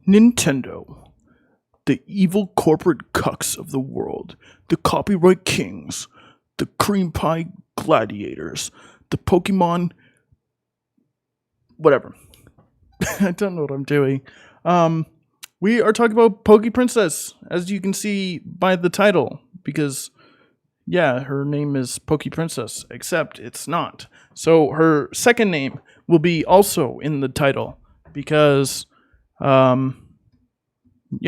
Nintendo, the evil corporate cucks of the world, the copyright kings, the cream pie gladiators, the Pokemon, whatever. I don't know what I'm doing. We are talking about Pokeprincxss, as you can see by the title, because yeah, her name is Pokeprincxss, except it's not. So her second name will be also in the title because yeah,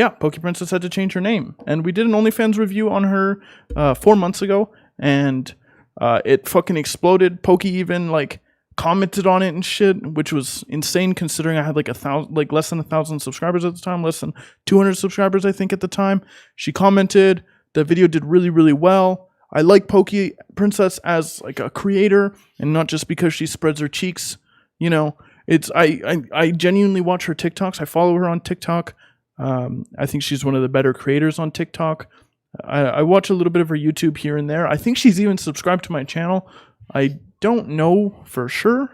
Pokeprincxss had to change her name. And we did an OnlyFans review on her 4 months ago, and it fucking exploded. Poke even like commented on it and shit, which was insane considering I had like less than 1,000 subscribers at the time, less than 200 subscribers I think at the time. She commented. The video did really, really well. I like Pokeprincxss as like a creator, and not just because she spreads her cheeks. You know, it's I genuinely watch her TikToks. I follow her on TikTok. I think she's one of the better creators on TikTok. I watch a little bit of her YouTube here and there. I think she's even subscribed to my channel. I don't know for sure.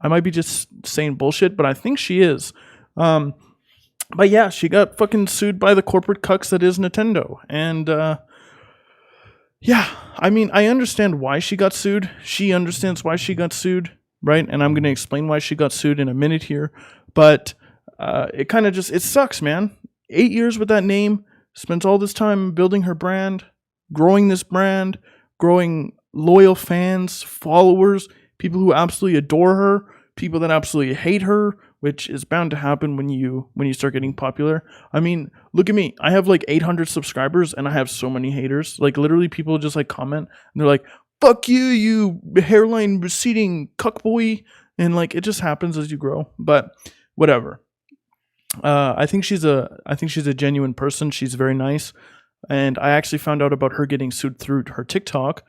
I might be just saying bullshit, but I think she is. But yeah, she got fucking sued by the corporate cucks that is Nintendo. And yeah, I mean, I understand why she got sued. She understands why she got sued, right? And I'm going to explain why she got sued in a minute here. But it kind of just, it sucks, man. 8 years with that name, spends all this time building her brand, growing this brand, growing loyal fans, followers, people who absolutely adore her, people that absolutely hate her, which is bound to happen when you start getting popular. I mean, look at me. I have like 800 subscribers and I have so many haters. Like literally people just like comment and they're like, "Fuck you, you hairline receding cuckboy." And like it just happens as you grow. But whatever. I think she's a genuine person. She's very nice. And I actually found out about her getting sued through her TikTok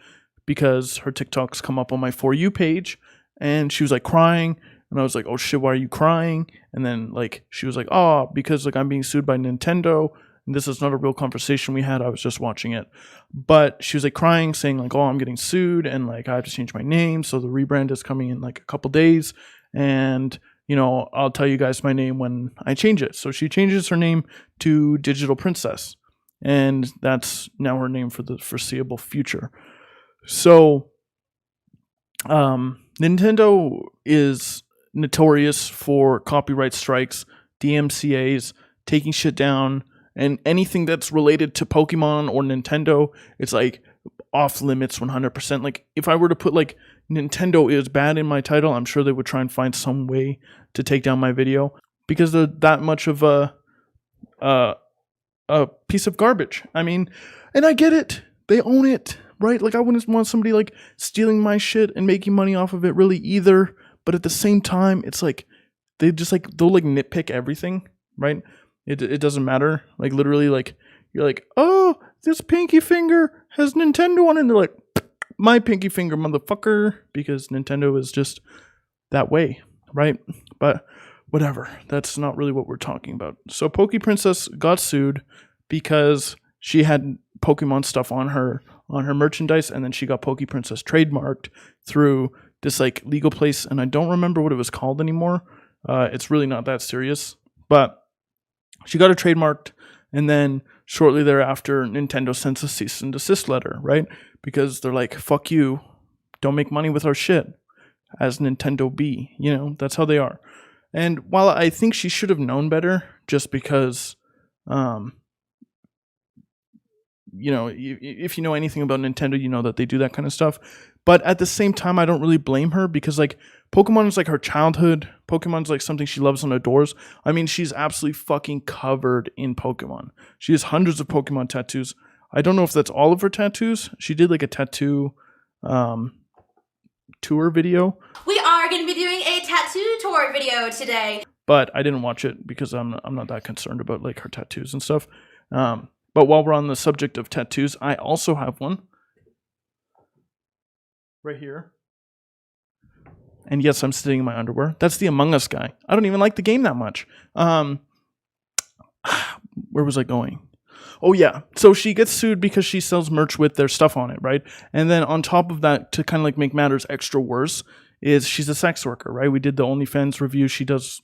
because her TikToks come up on my For You page, and she was like crying, and I was like, "Oh shit, why are you crying?" And then like she was like, "Oh, because like I'm being sued by Nintendo, and this is not a real conversation we had. I was just watching it." But she was like crying, saying like, "Oh, I'm getting sued, and like I have to change my name, so the rebrand is coming in like a couple days, and you know, I'll tell you guys my name when I change it." So she changes her name to DigitalPrincxss, and that's now her name for the foreseeable future. So, Nintendo is notorious for copyright strikes, DMCAs, taking shit down, and anything that's related to Pokemon or Nintendo, it's like off limits 100%. Like if I were to put like Nintendo is bad in my title, I'm sure they would try and find some way to take down my video because they're that much of a piece of garbage. I mean, and I get it. They own it, right? Like I wouldn't want somebody like stealing my shit and making money off of it really either. But at the same time, it's like they'll like nitpick everything, right? It doesn't matter. Like literally, like you're like, "Oh, this pinky finger has Nintendo on it," and they're like, "My pinky finger, motherfucker," because Nintendo is just that way, right? But whatever. That's not really what we're talking about. So Pokeprincxss got sued because she had Pokemon stuff on her merchandise, and then she got Pokeprincxss trademarked through this like legal place, and I don't remember what it was called anymore. It's really not that serious, but she got it trademarked, and then shortly thereafter, Nintendo sends a cease and desist letter, right? Because they're like, "Fuck you, don't make money with our shit," as Nintendo be, you know, that's how they are. And while I think she should have known better, just because, you know, if you know anything about Nintendo, you know that they do that kind of stuff. But at the same time, I don't really blame her because like Pokemon is like her childhood. Pokemon's like something she loves and adores. I mean, she's absolutely fucking covered in Pokemon. She has hundreds of Pokemon tattoos. I don't know if that's all of her tattoos. She did like a tattoo tour video. We are going to be doing a tattoo tour video today. But I didn't watch it because I'm not that concerned about like her tattoos and stuff. But while we're on the subject of tattoos, I also have one. Right here. And yes, I'm sitting in my underwear. That's the Among Us guy. I don't even like the game that much. Where was I going? Oh yeah. So she gets sued because she sells merch with their stuff on it, right? And then on top of that, to kind of like make matters extra worse, is she's a sex worker, right? We did the OnlyFans review. She does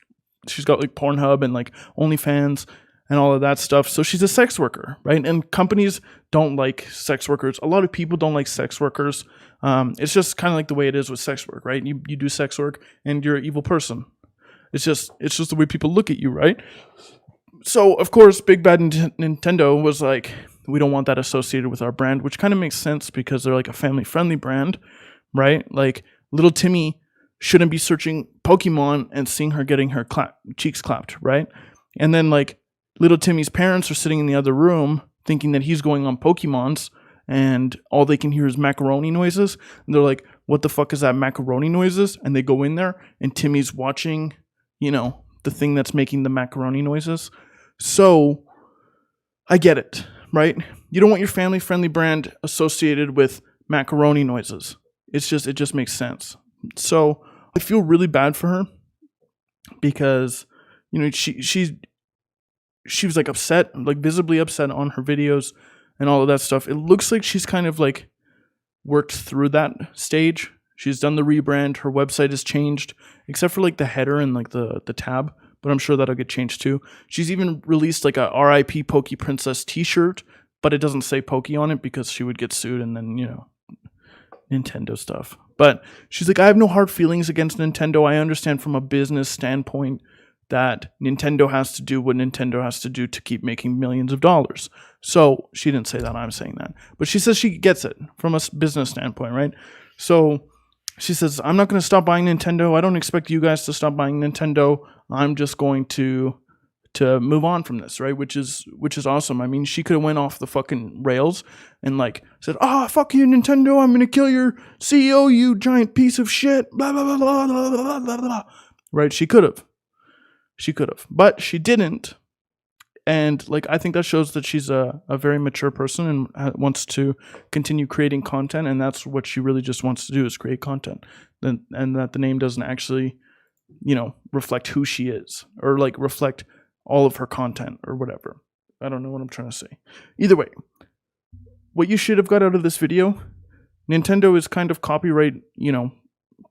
she's got like Pornhub and like OnlyFans and all of that stuff. So she's a sex worker, right? And companies don't like sex workers. A lot of people don't like sex workers. It's just kind of like the way it is with sex work, right? You do sex work and you're an evil person. It's just the way people look at you, right? So of course, Big Bad Nintendo was like, we don't want that associated with our brand, which kind of makes sense because they're like a family-friendly brand, right? Like little Timmy shouldn't be searching Pokemon and seeing her getting her cheeks clapped, right? And then like little Timmy's parents are sitting in the other room thinking that he's going on Pokemons, and all they can hear is macaroni noises. And they're like, what the fuck is that macaroni noises? And they go in there and Timmy's watching, the thing that's making the macaroni noises. So I get it, right? You don't want your family-friendly brand associated with macaroni noises. It just makes sense. So I feel really bad for her because, she was like upset, like visibly upset on her videos and all of that stuff. It looks like she's kind of like worked through that stage. She's done the rebrand. Her website has changed, except for like the header and like the tab, but I'm sure that'll get changed too. She's even released like a RIP Pokeprincxss t-shirt, but it doesn't say Poke on it because she would get sued and then, Nintendo stuff. But she's like, I have no hard feelings against Nintendo. I understand from a business standpoint that Nintendo has to do what Nintendo has to do to keep making millions of dollars. So she didn't say that, I'm saying that. But she says she gets it from a business standpoint, right? So she says, I'm not going to stop buying Nintendo. I don't expect you guys to stop buying Nintendo. I'm just going to move on from this, right? Which is awesome. I mean, she could have went off the fucking rails and like said, fuck you, Nintendo. I'm going to kill your CEO, you giant piece of shit. Blah, blah, blah, blah, blah, blah, blah. Right? She could have, but she didn't. And like, I think that shows that she's a very mature person and wants to continue creating content. And that's what she really just wants to do, is create content. And that the name doesn't actually, reflect who she is or like reflect all of her content or whatever. I don't know what I'm trying to say. Either way, what you should have got out of this video, Nintendo is kind of copyright,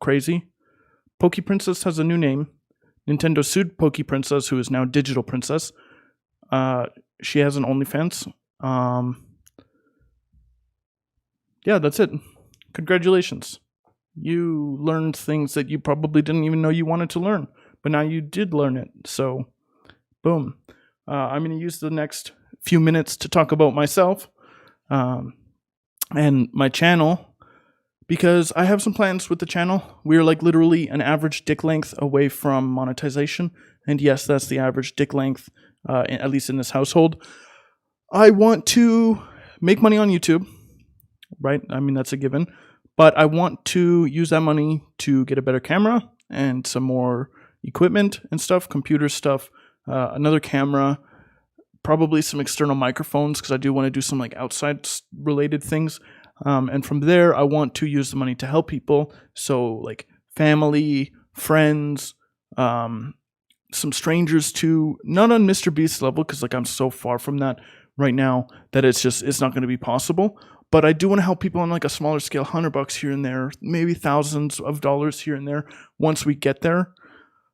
crazy. Pokeprincxss has a new name. Nintendo sued Pokeprincxss, who is now DigitalPrincxss. She has an OnlyFans. Yeah, that's it. Congratulations. You learned things that you probably didn't even know you wanted to learn, but now you did learn it. So, boom. I'm going to use the next few minutes to talk about myself and my channel, because I have some plans with the channel. We are like literally an average dick length away from monetization. And yes, that's the average dick length, at least in this household. I want to make money on YouTube, right? I mean, that's a given. But I want to use that money to get a better camera and some more equipment and stuff, computer stuff, another camera, probably some external microphones, because I do want to do some like outside related things. And from there, I want to use the money to help people. So like family, friends, some strangers too, not on Mr. Beast level, because like I'm so far from that right now that it's not going to be possible. But I do want to help people on like a smaller scale, $100 here and there, maybe thousands of dollars here and there once we get there.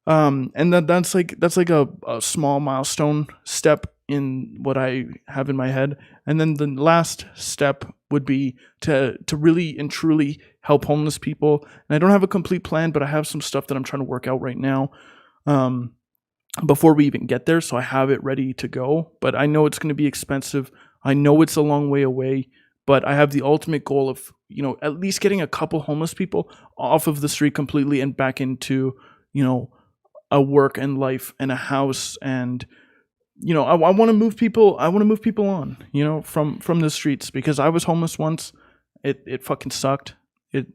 And that's like a small milestone step in what I have in my head. And then the last step would be to really and truly help homeless people. And I don't have a complete plan, but I have some stuff that I'm trying to work out right now before we even get there. So I have it ready to go, but I know it's going to be expensive. I know it's a long way away, but I have the ultimate goal of, at least getting a couple homeless people off of the street completely and back into, a work and life and a house. And, I want to move people. I want to move people on, from the streets, because I was homeless once. It fucking sucked. And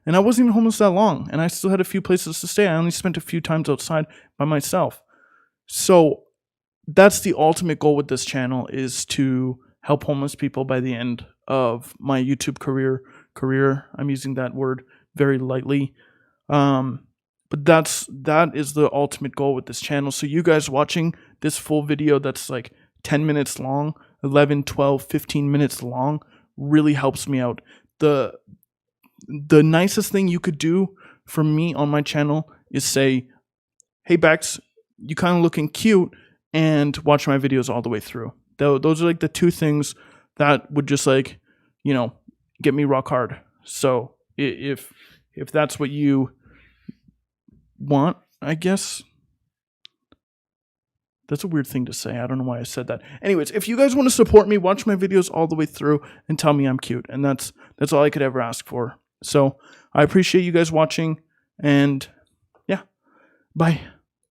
I wasn't even homeless that long, and I still had a few places to stay. I only spent a few times outside by myself. So that's the ultimate goal with this channel, is to help homeless people by the end of my YouTube career. I'm using that word very lightly. But that is the ultimate goal with this channel. So you guys watching this full video that's like 10 minutes long, 11, 12, 15 minutes long really helps me out. The nicest thing you could do for me on my channel is say, hey Bex, you kind of looking cute and watch my videos all the way through. Those are like the two things that would just like, get me rock hard. So if that's what you want, I guess. That's a weird thing to say. I don't know why I said that. Anyways, if you guys want to support me, watch my videos all the way through and tell me I'm cute. And that's all I could ever ask for. So I appreciate you guys watching. And yeah, bye.